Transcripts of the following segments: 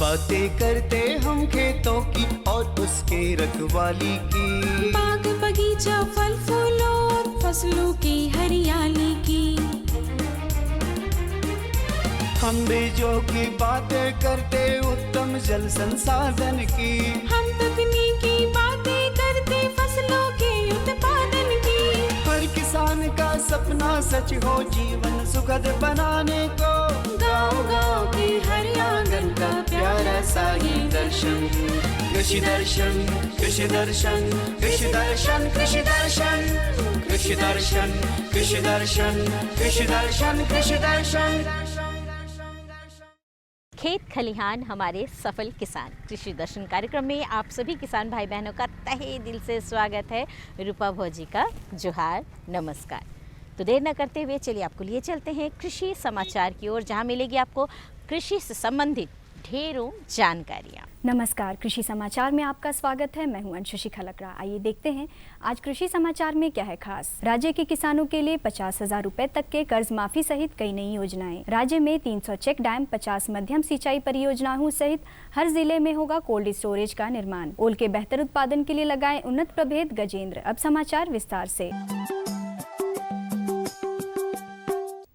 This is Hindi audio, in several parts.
बातें करते हम खेतों की और उसके रखवाली की, बाग बगीचा फल फूलों और फसलों की हरियाली की। हम बीजों की बातें करते उत्तम जल संसाधन की, हम तकनीकी बातें करते फसलों के उत्पादन की। हर किसान का सपना सच हो जीवन सुखद बनाने को, गाँव-गाँव के हर आंगन का प्यारा सा ये दर्शन। कृषि दर्शन, कृषि दर्शन, कृषि दर्शन, कृषि दर्शन, कृषि दर्शन, कृषि दर्शन, कृषि दर्शन, कृषि दर्शन। खेत खलिहान हमारे सफल किसान कृषि दर्शन कार्यक्रम में आप सभी किसान भाई बहनों का तहे दिल से स्वागत है। रूपा भौजी का जोहार, नमस्कार। तो देर न करते हुए चलिए आपको लिए चलते हैं कृषि समाचार की ओर, जहां मिलेगी आपको कृषि से संबंधित ढेरों जानकारियाँ। नमस्कार, कृषि समाचार में आपका स्वागत है। मैं हूं अंशुषी खलकरा। आइए देखते हैं आज कृषि समाचार में क्या है खास। राज्य के किसानों के लिए 50,000 रुपए तक के कर्ज माफी सहित कई नई योजनाएं। राज्य में 300 चेक डैम, 50 मध्यम सिंचाई परियोजनाओं सहित हर जिले में होगा कोल्ड स्टोरेज का निर्माण। ओल के बेहतर उत्पादन के लिए लगाए उन्नत प्रभेद गजेंद्र। अब समाचार विस्तार से।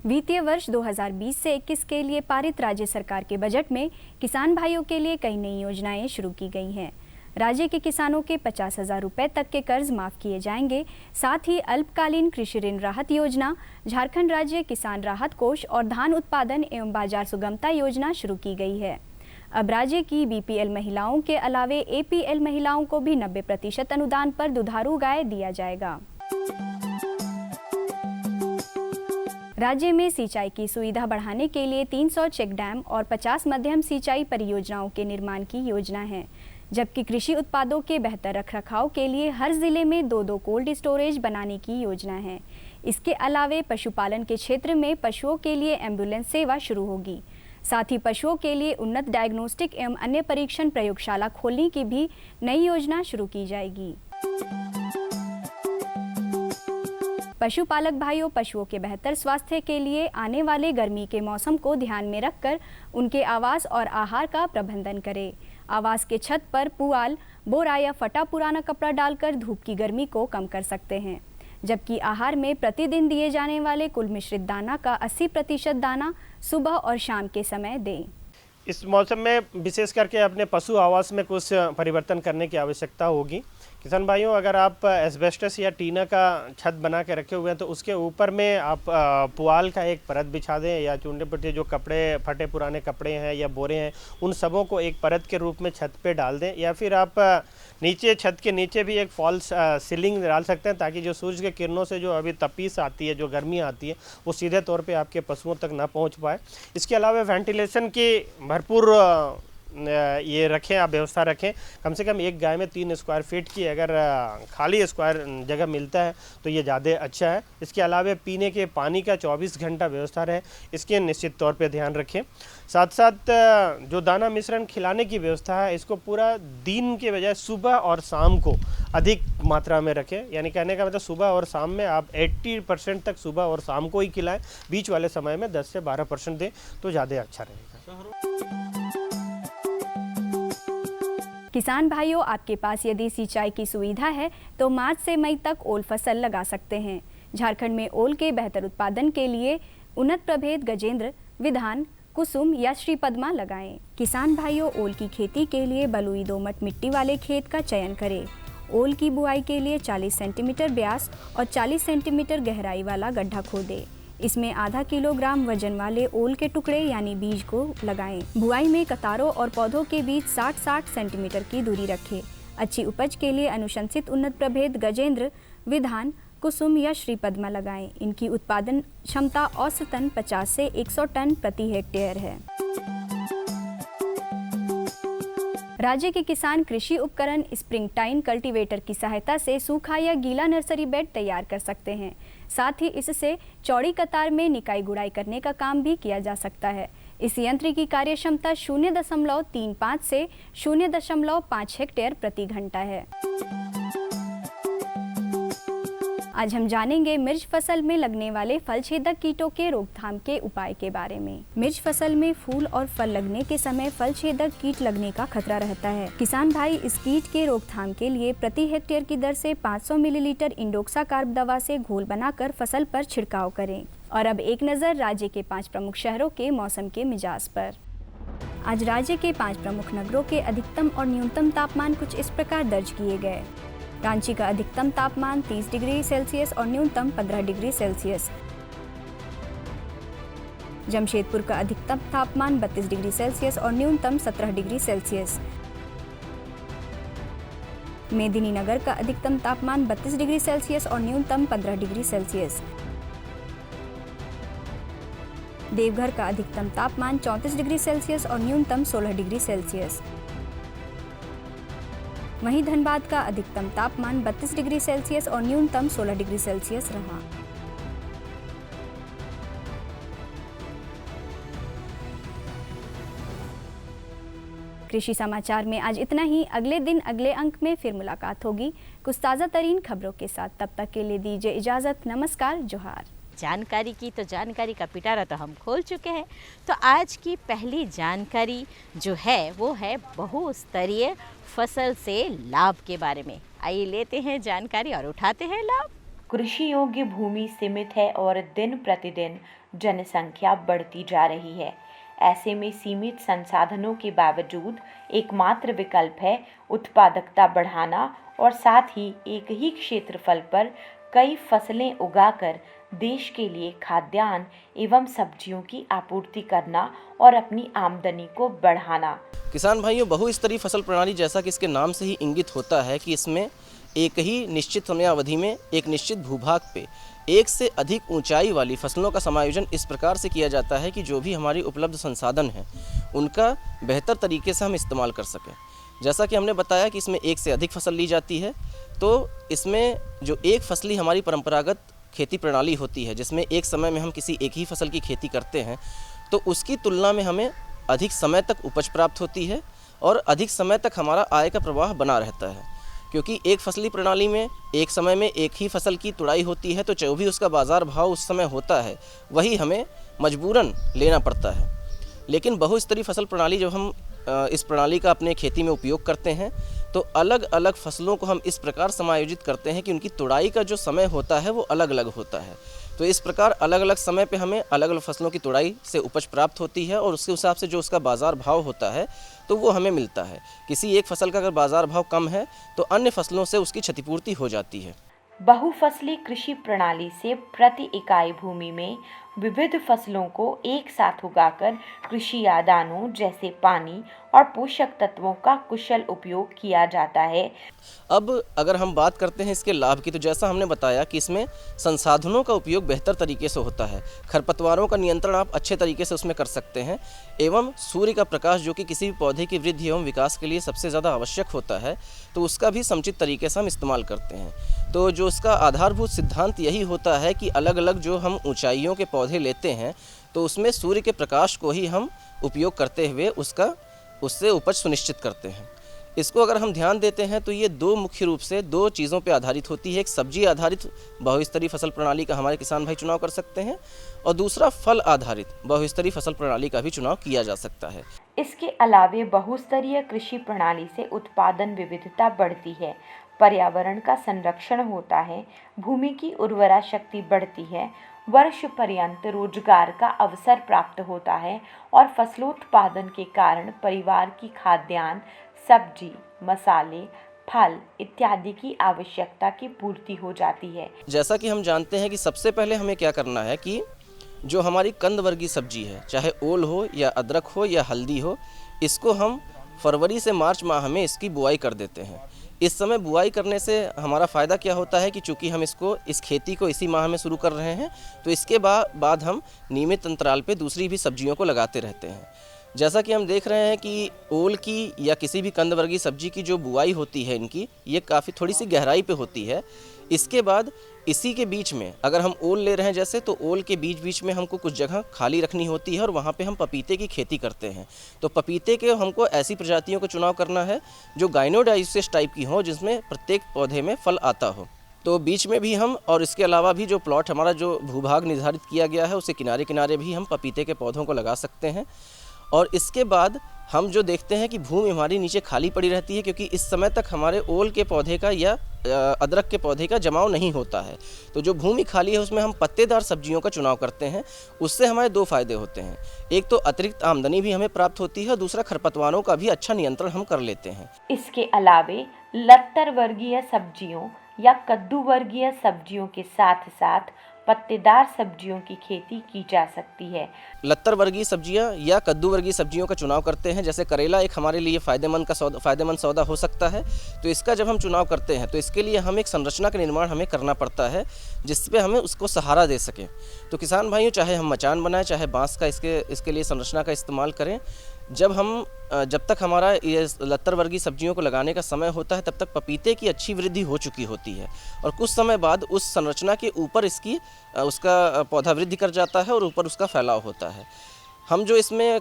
वित्तीय वर्ष 2020 से 21 के लिए पारित राज्य सरकार के बजट में किसान भाइयों के लिए कई नई योजनाएं शुरू की गई हैं। राज्य के किसानों के 50,000 रुपए तक के कर्ज माफ किए जाएंगे। साथ ही अल्पकालीन कृषि ऋण राहत योजना, झारखंड राज्य किसान राहत कोष और धान उत्पादन एवं बाजार सुगमता योजना शुरू की गई है। अब राज्य की बीपीएल महिलाओं के अलावे एपीएल महिलाओं को भी 90% अनुदान पर दुधारू गाय दिया जाएगा। राज्य में सिंचाई की सुविधा बढ़ाने के लिए 300 चेक डैम और 50 मध्यम सिंचाई परियोजनाओं के निर्माण की योजना है, जबकि कृषि उत्पादों के बेहतर रखरखाव के लिए हर जिले में 2-2 कोल्ड स्टोरेज बनाने की योजना है। इसके अलावे पशुपालन के क्षेत्र में पशुओं के लिए एम्बुलेंस सेवा शुरू होगी। साथ ही पशुओं के लिए उन्नत डायग्नोस्टिक एवं अन्य परीक्षण प्रयोगशाला खोलने की भी नई योजना शुरू की जाएगी। पशुपालक भाइयों, पशुओं के बेहतर स्वास्थ्य के लिए आने वाले गर्मी के मौसम को ध्यान में रखकर उनके आवास और आहार का प्रबंधन करें। आवास के छत पर पुआल, बोरा या फटा पुराना कपड़ा डालकर धूप की गर्मी को कम कर सकते हैं, जबकि आहार में प्रतिदिन दिए जाने वाले कुल मिश्रित दाना का 80% दाना सुबह और शाम के समय दें। इस मौसम में विशेष करके अपने पशु आवास में कुछ परिवर्तन करने की आवश्यकता होगी। किसान भाइयों, अगर आप एस्बेस्टस या टीना का छत बना के रखे हुए हैं तो उसके ऊपर में आप पुआल का एक परत बिछा दें, या चुंडे पट्टे जो कपड़े फटे पुराने कपड़े हैं या बोरे हैं उन सबों को एक परत के रूप में छत पे डाल दें, या फिर आप नीचे छत के नीचे भी एक फॉल्स सीलिंग डाल सकते हैं, ताकि जो सूरज के किरणों से जो अभी तपीस आती है, जो गर्मी आती है, वो सीधे तौर पे आपके पशुओं तक ना पहुंच पाए। इसके अलावा वेंटिलेशन की भरपूर ये रखें, आप व्यवस्था रखें। कम से कम एक गाय में 3 स्क्वायर फीट की अगर खाली स्क्वायर जगह मिलता है तो ये ज़्यादा अच्छा है। इसके अलावा पीने के पानी का 24 घंटा व्यवस्था रहे, इसके निश्चित तौर पे ध्यान रखें। साथ साथ जो दाना मिश्रण खिलाने की व्यवस्था है, इसको पूरा दिन के बजाय सुबह और शाम को अधिक मात्रा में रखें। यानी कहने का मतलब सुबह और शाम में आप 80% तक सुबह और शाम को ही खिलाएं, बीच वाले समय में 10 से 12% दें तो ज़्यादा अच्छा रहेगा। किसान भाइयों, आपके पास यदि सिंचाई की सुविधा है तो मार्च से मई तक ओल फसल लगा सकते हैं। झारखंड में ओल के बेहतर उत्पादन के लिए उन्नत प्रभेद गजेंद्र, विधान, कुसुम या श्री पद्मा लगाएं। किसान भाइयों, ओल की खेती के लिए बलुई दोमट मिट्टी वाले खेत का चयन करें। ओल की बुआई के लिए 40 सेंटीमीटर व्यास और 40 सेंटीमीटर गहराई वाला गड्ढा खोदें। इसमें आधा किलोग्राम वजन वाले ओल के टुकड़े यानी बीज को लगाएं। बुआई में कतारों और पौधों के बीच 60-60 सेंटीमीटर की दूरी रखें। अच्छी उपज के लिए अनुशंसित उन्नत प्रभेद गजेंद्र, विधान, कुसुम या श्री पद्मा लगाएं। इनकी उत्पादन क्षमता औसतन 50 से 100 टन प्रति हेक्टेयर है। राज्य के किसान कृषि उपकरण स्प्रिंग टाइन कल्टीवेटर की सहायता से सूखा या गीला नर्सरी बेड तैयार कर सकते हैं। साथ ही इससे चौड़ी कतार में निकाई गुड़ाई करने का काम भी किया जा सकता है। इस यंत्र की कार्य क्षमता 0.35 से 0.5 हेक्टेयर प्रति घंटा है। आज हम जानेंगे मिर्च फसल में लगने वाले फल छेदक कीटों के रोकथाम के उपाय के बारे में। मिर्च फसल में फूल और फल लगने के समय फल छेदक कीट लगने का खतरा रहता है। किसान भाई इस कीट के रोकथाम के लिए प्रति हेक्टेयर की दर से 500 मिलीलीटर इंडोक्सा कार्ब दवा से घोल बनाकर फसल पर छिड़काव करें। और अब एक नज़र राज्य के 5 प्रमुख शहरों के मौसम के मिजाज पर। आज राज्य के 5 प्रमुख नगरों के अधिकतम और न्यूनतम तापमान कुछ इस प्रकार दर्ज किए गए। रांची का अधिकतम तापमान 30 डिग्री सेल्सियस और न्यूनतम 15 डिग्री सेल्सियस। जमशेदपुर का अधिकतम तापमान 32 डिग्री सेल्सियस और न्यूनतम 17 डिग्री सेल्सियस। मेदिनीनगर का अधिकतम तापमान 32 डिग्री सेल्सियस और न्यूनतम 15 डिग्री सेल्सियस। देवघर का अधिकतम तापमान 34 डिग्री सेल्सियस और न्यूनतम 16 डिग्री सेल्सियस। वहीं धनबाद का अधिकतम तापमान 32 डिग्री सेल्सियस और न्यूनतम 16 डिग्री सेल्सियस रहा। कृषि समाचार में आज इतना ही। अगले दिन अगले अंक में फिर मुलाकात होगी कुछ ताज़ा तरीन खबरों के साथ। तब तक के लिए दीजिए इजाज़त। नमस्कार, जोहार। जानकारी की तो जानकारी का पिटारा तो हम खोल चुके हैं। तो आज की पहली जानकारी जो है वो है बहुस्तरीय फसल से लाभ के बारे में। आइए लेते हैं जानकारी और उठाते हैं लाभ। कृषि योग्य भूमि सीमित है और दिन प्रतिदिन जनसंख्या बढ़ती जा रही है। ऐसे में सीमित संसाधनों के बावजूद एकमात्र विकल्प है उत्पादकता बढ़ाना और साथ ही एक ही क्षेत्रफल पर कई फसलें उगाकर देश के लिए खाद्यान्न एवं सब्जियों की आपूर्ति करना और अपनी आमदनी को बढ़ाना। किसान भाइयों, बहुस्तरीय फसल प्रणाली जैसा कि इसके नाम से ही इंगित होता है कि इसमें एक ही निश्चित समयावधि में एक निश्चित भूभाग पे एक से अधिक ऊंचाई वाली फसलों का समायोजन इस प्रकार से किया जाता है कि जो भी हमारी उपलब्ध संसाधन हैं उनका बेहतर तरीके से हम इस्तेमाल कर सकें। जैसा कि हमने बताया कि इसमें एक से अधिक फसल ली जाती है, तो इसमें जो एक फसली हमारी परंपरागत खेती प्रणाली होती है जिसमें एक समय में हम किसी एक ही फसल की खेती करते हैं, तो उसकी तुलना में हमें अधिक समय तक उपज प्राप्त होती है और अधिक समय तक हमारा आय का प्रवाह बना रहता है। क्योंकि एक फसली प्रणाली में एक समय में एक ही फसल की तुड़ाई होती है, तो जो भी उसका बाज़ार भाव उस समय होता है वही हमें मजबूरन लेना पड़ता है। लेकिन बहुस्तरीय फसल प्रणाली जब हम इस प्रणाली का अपने खेती में उपयोग करते हैं तो अलग अलग फसलों को हम इस प्रकार समायोजित करते हैं कि उनकी तुड़ाई का जो समय होता है वो अलग अलग होता है। तो इस प्रकार अलग अलग समय पे हमें अलग अलग फसलों की तुड़ाई से उपज प्राप्त होती है और उसके हिसाब से जो उसका बाज़ार भाव होता है तो वो हमें मिलता है। किसी एक फसल का अगर बाज़ार भाव कम है तो अन्य फसलों से उसकी क्षतिपूर्ति हो जाती है। बहुफसली कृषि प्रणाली से प्रति इकाई भूमि में विविध फसलों को एक साथ उगाकर कृषि आदानों जैसे पानी और पोषक तत्वों का कुशल उपयोग किया जाता है। अब अगर हम बात करते हैं इसके लाभ की, तो जैसा हमने बताया कि इसमें संसाधनों का उपयोग बेहतर तरीके से होता है, खरपतवारों का नियंत्रण आप अच्छे तरीके से उसमें कर सकते हैं, एवं सूर्य का प्रकाश जो कि किसी भी पौधे की वृद्धि एवं विकास के लिए सबसे ज़्यादा आवश्यक होता है, तो उसका भी समुचित तरीके से हम इस्तेमाल करते हैं। तो जो इसका आधारभूत सिद्धांत यही होता है कि अलग अलग जो हम ऊंचाइयों के पौधे लेते हैं तो उसमें सूर्य के प्रकाश को ही हम उपयोग करते हुए उससे उपज सुनिश्चित करते हैं। इसको अगर हम ध्यान देते हैं तो ये मुख्य रूप से दो चीज़ों पे आधारित होती है। एक सब्जी आधारित बहुस्तरीय फसल प्रणाली का हमारे किसान भाई चुनाव कर सकते हैं और दूसरा फल आधारित बहुस्तरीय फसल प्रणाली का भी चुनाव किया जा सकता है। इसके अलावे बहुस्तरीय कृषि प्रणाली से उत्पादन विविधता बढ़ती है, पर्यावरण का संरक्षण होता है, भूमि की उर्वरा शक्ति बढ़ती है, वर्ष पर्यंत रोजगार का अवसर प्राप्त होता है और फसलोत्पादन के कारण परिवार की खाद्यान्न, सब्जी, मसाले, फल इत्यादि की आवश्यकता की पूर्ति हो जाती है। जैसा कि हम जानते हैं कि सबसे पहले हमें क्या करना है कि जो हमारी कंद वर्गीय सब्जी है, चाहे ओल हो या अदरक हो या हल्दी हो, इसको हम फरवरी से मार्च माह में इसकी बुआई कर देते हैं। इस समय बुआई करने से हमारा फ़ायदा क्या होता है कि चूँकि हम इस खेती को इसी माह में शुरू कर रहे हैं, तो इसके बाद हम नियमित अंतराल पे दूसरी भी सब्जियों को लगाते रहते हैं। जैसा कि हम देख रहे हैं कि ओल की या किसी भी कंद वर्गीय सब्जी की जो बुआई होती है इनकी, ये काफ़ी थोड़ी सी गहराई पे होती है। इसके बाद इसी के बीच में अगर हम ओल ले रहे हैं जैसे, तो ओल के बीच में हमको कुछ जगह खाली रखनी होती है और वहाँ पे हम पपीते की खेती करते हैं। तो पपीते के हमको ऐसी प्रजातियों का चुनाव करना है जो गाइनोडाइसिस टाइप की हो, जिसमें प्रत्येक पौधे में फल आता हो। तो बीच में भी हम, और इसके अलावा भी जो प्लॉट हमारा जो भूभाग निर्धारित किया गया है उसके किनारे किनारे भी हम पपीते के पौधों को लगा सकते हैं। और इसके बाद हम जो देखते हैं कि भूमि हमारी नीचे खाली पड़ी रहती है, क्योंकि इस समय तक हमारे ओल के पौधे का या अदरक के पौधे का जमाव नहीं होता है। तो जो भूमि खाली है उसमें हम पत्तेदार सब्जियों का चुनाव करते हैं। उससे हमारे दो फायदे होते हैं, एक तो अतिरिक्त आमदनी भी हमें प्राप्त होती है और दूसरा खरपतवारों का भी अच्छा नियंत्रण हम कर लेते हैं। इसके अलावे लत्तर वर्गीय सब्जियों या कद्दू वर्गीय सब्जियों के साथ साथ पत्तेदार सब्जियों की खेती की जा सकती है। लत्तर वर्गीय सब्जियां या कद्दू वर्गीय सब्जियों का चुनाव करते हैं, जैसे करेला एक हमारे लिए फ़ायदेमंद सौदा हो सकता है। तो इसका जब हम चुनाव करते हैं तो इसके लिए हम एक संरचना का निर्माण हमें करना पड़ता है जिसपे हमें उसको सहारा दे सकें। तो किसान भाइयों, चाहे हम मचान बनाएं चाहे बांस का इसके लिए संरचना का इस्तेमाल करें, जब तक हमारा ये लत्तर वर्गीय सब्जियों को लगाने का समय होता है तब तक पपीते की अच्छी वृद्धि हो चुकी होती है और कुछ समय बाद उस संरचना के ऊपर उसका पौधा वृद्धि कर जाता है और ऊपर उसका फैलाव होता है। हम जो इसमें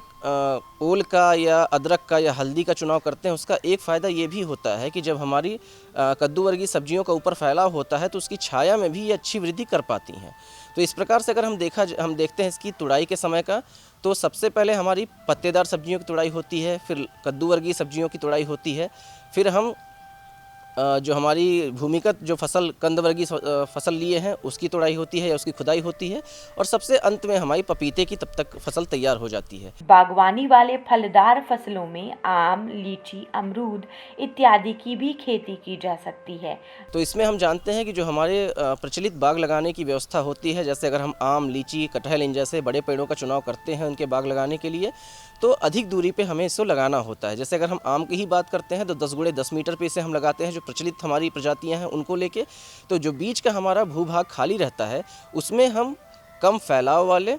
ओल का या अदरक का या हल्दी का चुनाव करते हैं उसका एक फ़ायदा ये भी होता है कि जब हमारी कद्दू वर्गीय सब्जियों का ऊपर फैलाव होता है तो उसकी छाया में भी ये अच्छी वृद्धि कर पाती हैं। तो इस प्रकार से अगर हम देखते हैं इसकी तुड़ाई के समय का, तो सबसे पहले हमारी पत्तेदार सब्जियों की तुड़ाई होती है, फिर कद्दू वर्गीय सब्जियों की तुड़ाई होती है, फिर हम जो हमारी भूमिगत जो कंद वर्गीय फसल लिए हैं उसकी तुड़ाई होती है या उसकी खुदाई होती है, और सबसे अंत में हमारी पपीते की तब तक फसल तैयार हो जाती है। बागवानी वाले फलदार फसलों में आम, लीची, अमरूद इत्यादि की भी खेती की जा सकती है। तो इसमें हम जानते हैं कि जो हमारे प्रचलित बाग लगाने की व्यवस्था होती है, जैसे अगर हम आम, लीची, कटहल इन जैसे बड़े पेड़ों का चुनाव करते हैं उनके बाग लगाने के लिए, तो अधिक दूरी पे हमें इसको लगाना होता है। जैसे अगर हम आम की ही बात करते हैं तो 10 गुणे 10 मीटर पे इसे हम लगाते हैं, जो प्रचलित हमारी प्रजातियां हैं उनको लेके। तो जो बीच का हमारा भूभाग खाली रहता है उसमें हम कम फैलाव वाले,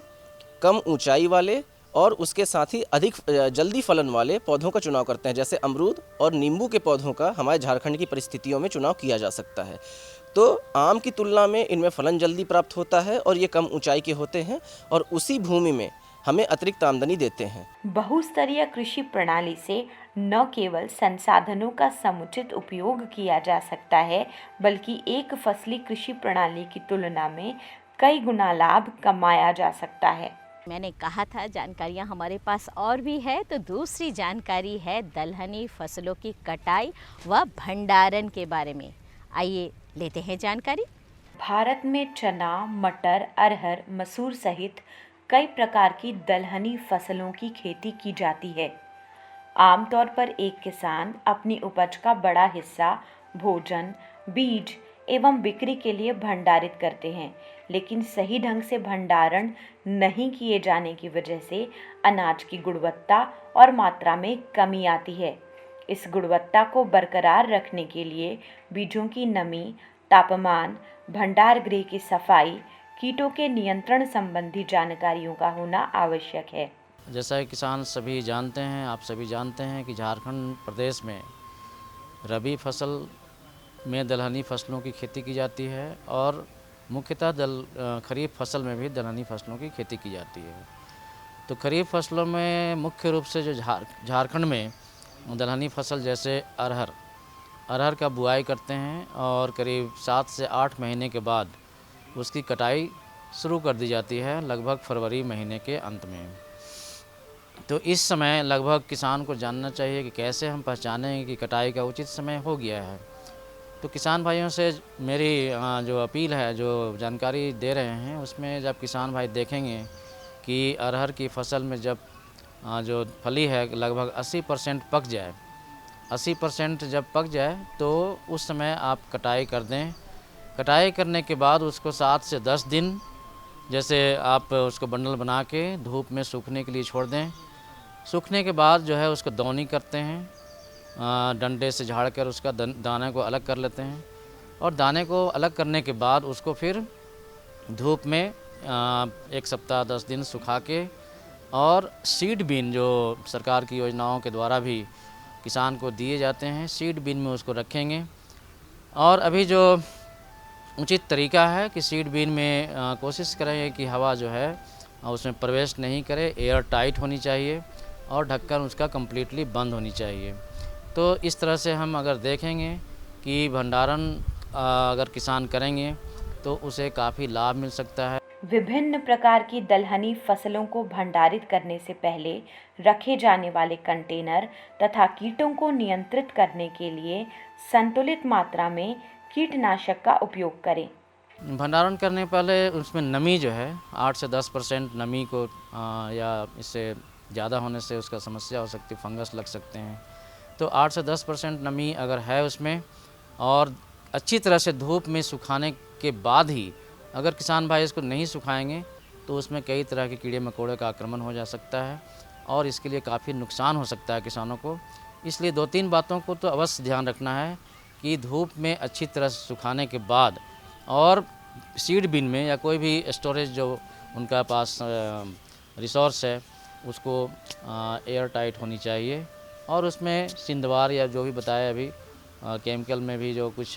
कम ऊंचाई वाले और उसके साथ ही अधिक जल्दी फलन वाले पौधों का चुनाव करते हैं। जैसे अमरूद और नींबू के पौधों का हमारे झारखंड की परिस्थितियों में चुनाव किया जा सकता है। तो आम की तुलना में इनमें फलन जल्दी प्राप्त होता है और ये कम ऊंचाई के होते हैं और उसी भूमि में हमें अतिरिक्त आमदनी देते हैं। बहुस्तरीय कृषि प्रणाली से न केवल संसाधनों का समुचित उपयोग किया जा सकता है, बल्कि एक फसली कृषि प्रणाली की तुलना में कई गुना लाभ कमाया जा सकता है। मैंने कहा था जानकारियाँ हमारे पास और भी है, तो दूसरी जानकारी है दलहनी फसलों की कटाई व भंडारण के बारे में। आइए लेते हैं जानकारी। भारत में चना, मटर, अरहर, मसूर सहित कई प्रकार की दलहनी फसलों की खेती की जाती है। आमतौर पर एक किसान अपनी उपज का बड़ा हिस्सा भोजन, बीज एवं बिक्री के लिए भंडारित करते हैं, लेकिन सही ढंग से भंडारण नहीं किए जाने की वजह से अनाज की गुणवत्ता और मात्रा में कमी आती है। इस गुणवत्ता को बरकरार रखने के लिए बीजों की नमी, तापमान, भंडार गृह की सफाई, कीटों के नियंत्रण संबंधी जानकारियों का होना आवश्यक है। जैसा कि किसान सभी जानते हैं, आप सभी जानते हैं कि झारखंड प्रदेश में रबी फसल में दलहनी फसलों की खेती की जाती है और मुख्यतः खरीफ फसल में भी दलहनी फसलों की खेती की जाती है। तो खरीफ फसलों में मुख्य रूप से जो झारखंड में दलहनी फसल जैसे अरहर का बुआई करते हैं और करीब 7 से 8 महीने के बाद उसकी कटाई शुरू कर दी जाती है, लगभग फरवरी महीने के अंत में। तो इस समय लगभग किसान को जानना चाहिए कि कैसे हम पहचानें कि कटाई का उचित समय हो गया है। तो किसान भाइयों से मेरी जो अपील है, जो जानकारी दे रहे हैं, उसमें जब किसान भाई देखेंगे कि अरहर की फसल में जब जो फली है लगभग 80% पक जाए, 80% जब पक जाए तो उस समय आप कटाई कर दें। कटाई करने के बाद उसको 7 से 10 दिन जैसे आप उसको बंडल बना के धूप में सूखने के लिए छोड़ दें। सूखने के बाद जो है उसको दौनी करते हैं, डंडे से झाड़ कर उसका दाने को अलग कर लेते हैं और दाने को अलग करने के बाद उसको फिर धूप में 1 सप्ताह 10 दिन सुखा के और सीड बीन जो सरकार की योजनाओं के द्वारा भी किसान को दिए जाते हैं, सीड बीन में उसको रखेंगे। और अभी जो उचित तरीका है कि सीड बीन में कोशिश करें कि हवा जो है उसमें प्रवेश नहीं करे, एयर टाइट होनी चाहिए और ढक्कन उसका कम्प्लीटली बंद होनी चाहिए। तो इस तरह से हम अगर देखेंगे कि भंडारण अगर किसान करेंगे तो उसे काफ़ी लाभ मिल सकता है। विभिन्न प्रकार की दलहनी फसलों को भंडारित करने से पहले रखे जाने वाले कंटेनर तथा कीटों को नियंत्रित करने के लिए संतुलित मात्रा में कीटनाशक का उपयोग करें। भंडारण करने पहले उसमें नमी जो है 8 से 10% नमी को या इससे ज़्यादा होने से उसका समस्या हो सकती है, फंगस लग सकते हैं। तो 8 से 10% नमी अगर है उसमें और अच्छी तरह से धूप में सुखाने के बाद ही, अगर किसान भाई इसको नहीं सुखाएंगे तो उसमें कई तरह के कीड़े मकोड़े का आक्रमण हो जा सकता है और इसके लिए काफ़ी नुकसान हो सकता है किसानों को। इसलिए 2-3 बातों को तो अवश्य ध्यान रखना है कि धूप में अच्छी तरह से सुखाने के बाद और सीड बिन में या कोई भी स्टोरेज जो उनका पास रिसोर्स है उसको एयर टाइट होनी चाहिए और उसमें सिंधवार या जो भी बताया अभी केमिकल में भी जो कुछ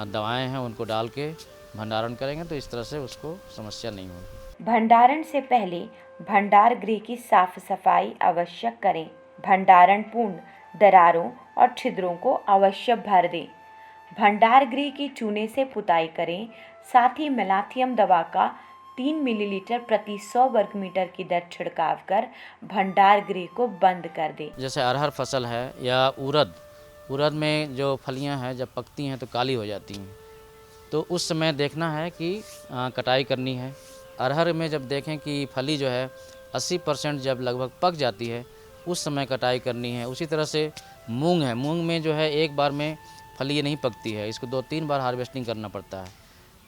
दवाएं हैं उनको डाल के भंडारण करेंगे तो इस तरह से उसको समस्या नहीं होगी। भंडारण से पहले भंडार गृह की साफ सफाई आवश्यक करें। भंडारण पूर्ण दरारों और छिद्रों को अवश्य भर दें। भंडार गृह की चूने से पुताई करें। साथ ही मेलाथियम दवा का 3 मिलीलीटर प्रति 100 वर्ग मीटर की दर छिड़काव कर भंडार गृह को बंद कर दें। जैसे अरहर फसल है या उड़द में जो फलियां हैं जब पकती हैं तो काली हो जाती हैं, तो उस समय देखना है कि कटाई करनी है। अरहर में जब देखें कि फली जो है 80% जब लगभग पक जाती है उस समय कटाई करनी है। उसी तरह से मूंग है, मूंग में जो है एक बार में फली नहीं पकती है, इसको 2-3 बार हार्वेस्टिंग करना पड़ता है।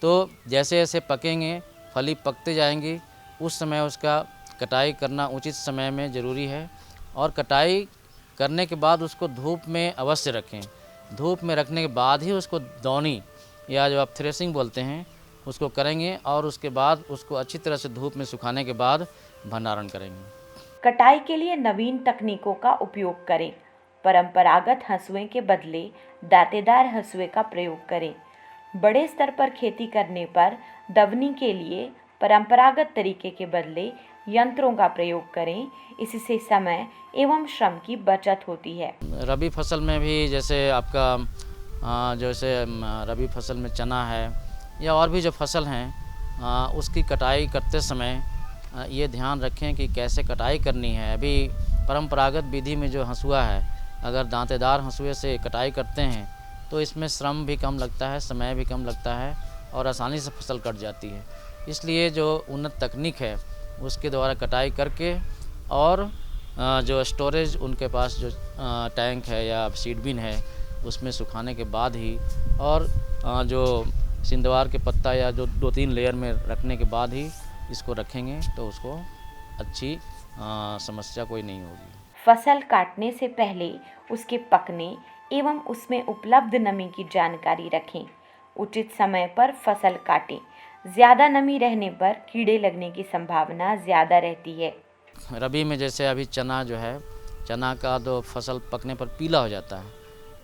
तो जैसे जैसे पकेंगे फली पकते जाएंगी उस समय उसका कटाई करना उचित समय में ज़रूरी है और कटाई करने के बाद उसको धूप में अवश्य रखें। धूप में रखने के बाद ही उसको दौनी या जो आप थ्रेसिंग बोलते हैं उसको करेंगे और उसके बाद उसको अच्छी तरह से धूप में सुखाने के बाद भंडारण करेंगे। कटाई के लिए नवीन तकनीकों का उपयोग करें। परंपरागत हंसुए के बदले दांतेदार हंसुए का प्रयोग करें। बड़े स्तर पर खेती करने पर दवनी के लिए परंपरागत तरीके के बदले यंत्रों का प्रयोग करें। इससे समय एवं श्रम की बचत होती है। रबी फसल में भी जैसे आपका जैसे रबी फसल में चना है या और भी जो फसल हैं उसकी कटाई करते समय ये ध्यान रखें कि कैसे कटाई करनी है। अभी परंपरागत विधि में जो हंसुआ है, अगर दांतेदार हंसुए से कटाई करते हैं तो इसमें श्रम भी कम लगता है, समय भी कम लगता है और आसानी से फसल कट जाती है। इसलिए जो उन्नत तकनीक है उसके द्वारा कटाई करके और जो स्टोरेज उनके पास जो टैंक है या सीड बिन है उसमें सुखाने के बाद ही और जो सिंधवार के पत्ता या जो 2-3 लेयर में रखने के बाद ही इसको रखेंगे तो उसको अच्छी समस्या कोई नहीं होगी। फसल काटने से पहले उसके पकने एवं उसमें उपलब्ध नमी की जानकारी रखें। उचित समय पर फसल काटें। ज़्यादा नमी रहने पर कीड़े लगने की संभावना ज़्यादा रहती है। रबी में जैसे अभी चना जो है, चना का तो फसल पकने पर पीला हो जाता है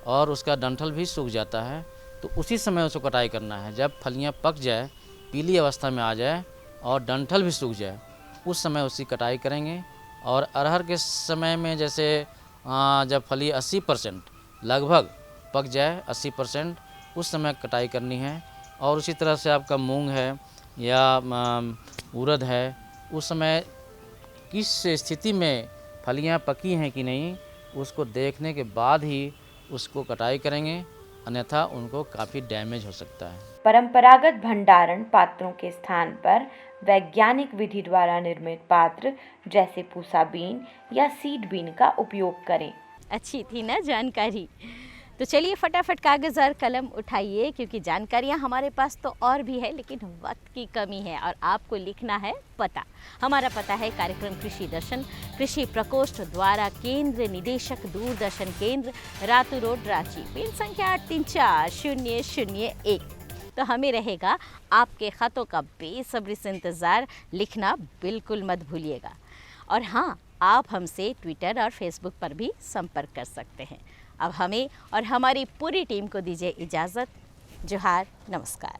और उसका डंठल भी सूख जाता है, तो उसी समय उसको कटाई करना है। जब फलियां पक जाए, पीली अवस्था में आ जाए और डंठल भी सूख जाए, उस समय उसकी कटाई करेंगे। और अरहर के समय में जैसे जब फली 80% लगभग पक जाए, 80% उस समय कटाई करनी है। और उसी तरह से आपका मूंग है या उड़द है, उस समय किस स्थिति में फलियां पकी हैं कि नहीं उसको देखने के बाद ही उसको कटाई करेंगे, अन्यथा उनको काफ़ी डैमेज हो सकता है। परंपरागत भंडारण पात्रों के स्थान पर वैज्ञानिक विधि द्वारा निर्मित पात्र जैसे पूसा बीन या सीड बीन का उपयोग करें। अच्छी थी ना जानकारी। तो चलिए फटाफट कागज़ और कलम उठाइए, क्योंकि जानकारियाँ हमारे पास तो और भी है, लेकिन वक्त की कमी है और आपको लिखना है पता। हमारा पता है कार्यक्रम कृषि दर्शन, कृषि प्रकोष्ठ द्वारा केंद्र निदेशक दूरदर्शन केंद्र, रातू रोड, रांची, पिन संख्या 8340001। तो हमें रहेगा आपके ख़तों का बेसब्री से इंतज़ार। लिखना बिल्कुल मत भूलिएगा। और हाँ, आप हमसे ट्विटर और फेसबुक पर भी संपर्क कर सकते हैं। अब हमें और हमारी पूरी टीम को दीजिए इजाज़त। जोहार, नमस्कार।